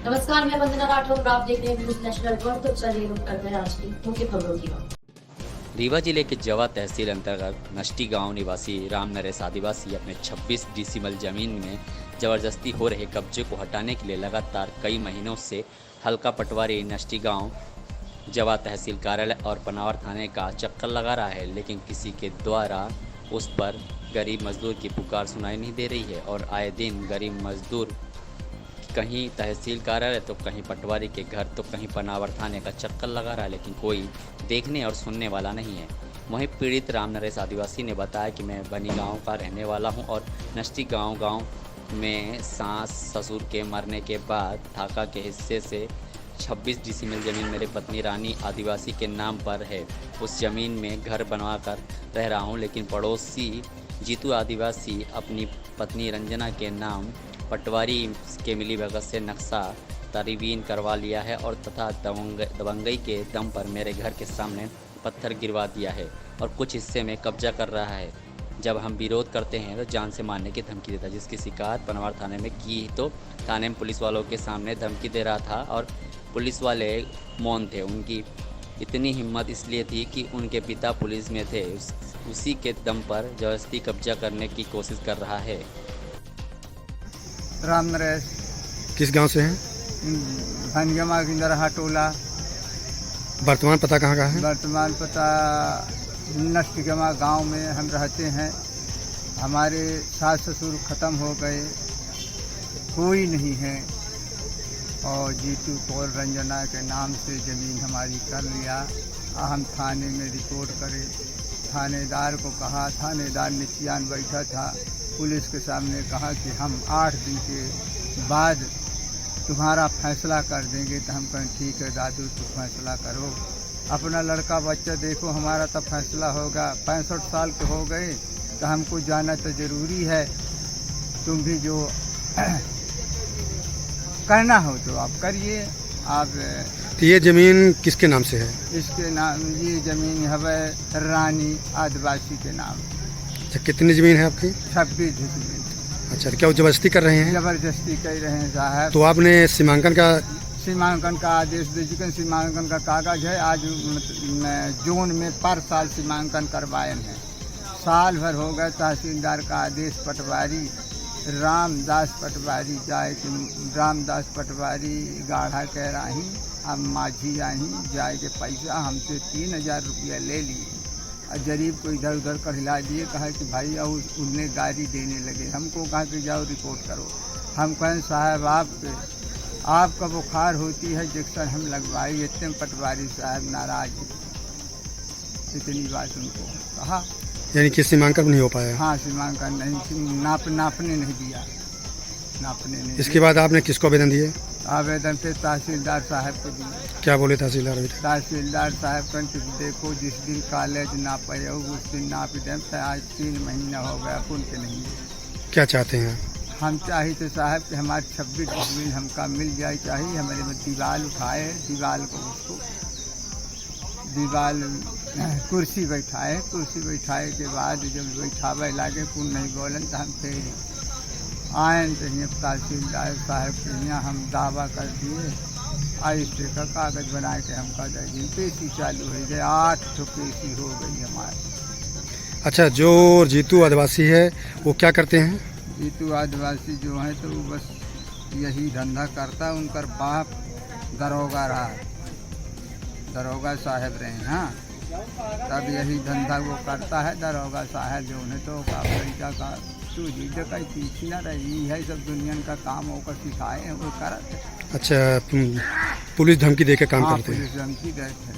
नमस्कार, मैं वंदना राठौर और आप देख रहे हैं न्यूज नेशनल वर्ल्ड। तो चलिए रुक करते हैं आज की मुख्य खबरों की ओर। रीवा जिले के जवा तहसील अंतर्गत नष्टी गांव निवासी राम नरेश आदिवासी अपने 26 डिसिमल जमीन में जबरदस्ती हो रहे कब्जे को हटाने के लिए लगातार कई महीनों से हल्का पटवारी नष्टी गांव जवा तहसील कार्यालय और पनावर थाने का चक्कर लगा रहा है, लेकिन किसी के द्वारा उस पर गरीब मजदूर की पुकार सुनाई नहीं दे रही है और आए दिन गरीब मजदूर कहीं तहसील कार्यालय तो कहीं पटवारी के घर तो कहीं पनावर थाने का चक्कर लगा रहा है, लेकिन कोई देखने और सुनने वाला नहीं है। वहीं पीड़ित राम नरेश आदिवासी ने बताया कि मैं बनी गांव का रहने वाला हूं और नष्टी गांव में सास ससुर के मरने के बाद ठाका के हिस्से से 26 डिसिमिल ज़मीन मेरे पत्नी रानी आदिवासी के नाम पर है। उस ज़मीन में घर बनवा कर रह रहा हूं, लेकिन पड़ोसी जीतू आदिवासी अपनी पत्नी रंजना के नाम पटवारी के मिलीभगत से नक्शा तरवीन करवा लिया है और तथा दबंगई के दम पर मेरे घर के सामने पत्थर गिरवा दिया है और कुछ हिस्से में कब्जा कर रहा है। जब हम विरोध करते हैं तो जान से मारने की धमकी देता है, जिसकी शिकायत पनवार थाने में की तो थाने में पुलिस वालों के सामने धमकी दे रहा था और पुलिस वाले मौन थे। उनकी इतनी हिम्मत इसलिए थी कि उनके पिता पुलिस में थे। उसी के दम पर जबरदस्ती कब्जा करने की कोशिश कर रहा है। राम नरेश किस गांव से हैं? भनगमा गिंदरहा टोला। वर्तमान पता कहाँ का है? वर्तमान पता नष्टगमा गांव में हम रहते हैं। हमारे सास ससुर ख़त्म हो गए, कोई नहीं है और जीतू कौर रंजना के नाम से ज़मीन हमारी कर लिया। हम थाने में रिपोर्ट करे, थानेदार को कहा, थानेदार नित्यान बैठा था, पुलिस के सामने कहा कि हम 8 दिन के बाद तुम्हारा फैसला कर देंगे। तो हम कहें ठीक है दादू, तुम फैसला करो, अपना लड़का बच्चा देखो, हमारा तो फैसला होगा। 65 साल के हो गए तो हमको जाना तो ज़रूरी है। तुम भी जो करना हो तो आप करिए। आप ये ज़मीन किसके नाम से है? इसके नाम, ये ज़मीन है रानी आदिवासी के नाम। अच्छा, कितनी ज़मीन है आपकी? 26 डिसिमिल। अच्छा, क्या वो जबरदस्ती कर रहे हैं? जबरदस्ती कर रहे हैं साहब। तो आपने सीमांकन का आदेश दे चुके हैं। सीमांकन का कागज है। आज जून में पर साल सीमांकन करवाए हैं। साल भर हो गए। तहसीलदार का आदेश पटवारी रामदास पटवारी जाए कि रामदास पटवारी गाढ़ा कह रही, अब माझी आई जाए के पैसा हमसे 3000 रुपया ले लिए और गरीब को इधर उधर कर हिला दिए। कहा कि भाई और उन्हें गाड़ी देने लगे। हमको कहा कि जाओ रिपोर्ट करो। हम कहें साहब आपका बुखार होती है, इंजेक्शन हम लगवाए। इतने पटवारी साहब नाराज, इतनी बात उनको कहा। यानी कि सीमांकन नहीं हो पाया? हाँ, सीमांकन नहीं, नापने नहीं दिया, नापने नहीं। इसके बाद आपने किसको आवेदन दिए? आवेदन पे तहसीलदार साहब को दिए। क्या बोले तहसीलदार? तहसीलदार साहब कहते देखो, जिस दिन कॉलेज नापे हो उस दिन नाप दें। तो आज 3 महीना हो गया, पुन के नहीं। क्या चाहते हैं? हम चाहते साहब कि हमारे 26 डिसिमिल हमका मिल जाए। चाहिए हमारे में दीवार उठाए, दीवार को उसको दीवार कुर्सी बैठाए। कुर्सी बैठाए के बाद जब बैठावे लागे कुल नहीं बोलन तो हम फिर आए तो यहाँ तहसीलदार साहब के यहाँ हम दावा कर दिए। आइस्टे का कागज़ बना के हम कर देंगे। पेशी चालू हो गई, 8 पेशी हो गई हमारी। अच्छा, जो जीतू आदिवासी है वो क्या करते हैं? जीतू आदिवासी जो है तो वो बस यही धंधा करता है। उनका बाप दरोगा रहा, दरोगा साहब रहे। हाँ, तब यही धंधा वो करता है। दरोगा साहब जो है तो पैसा का चोरी डकैती छीना रही है, सब दुनिया का काम होकर सिखाए हैं वो करते। अच्छा, पुलिस धमकी दे के काम करते हैं? पुलिस धमकी देते हैं।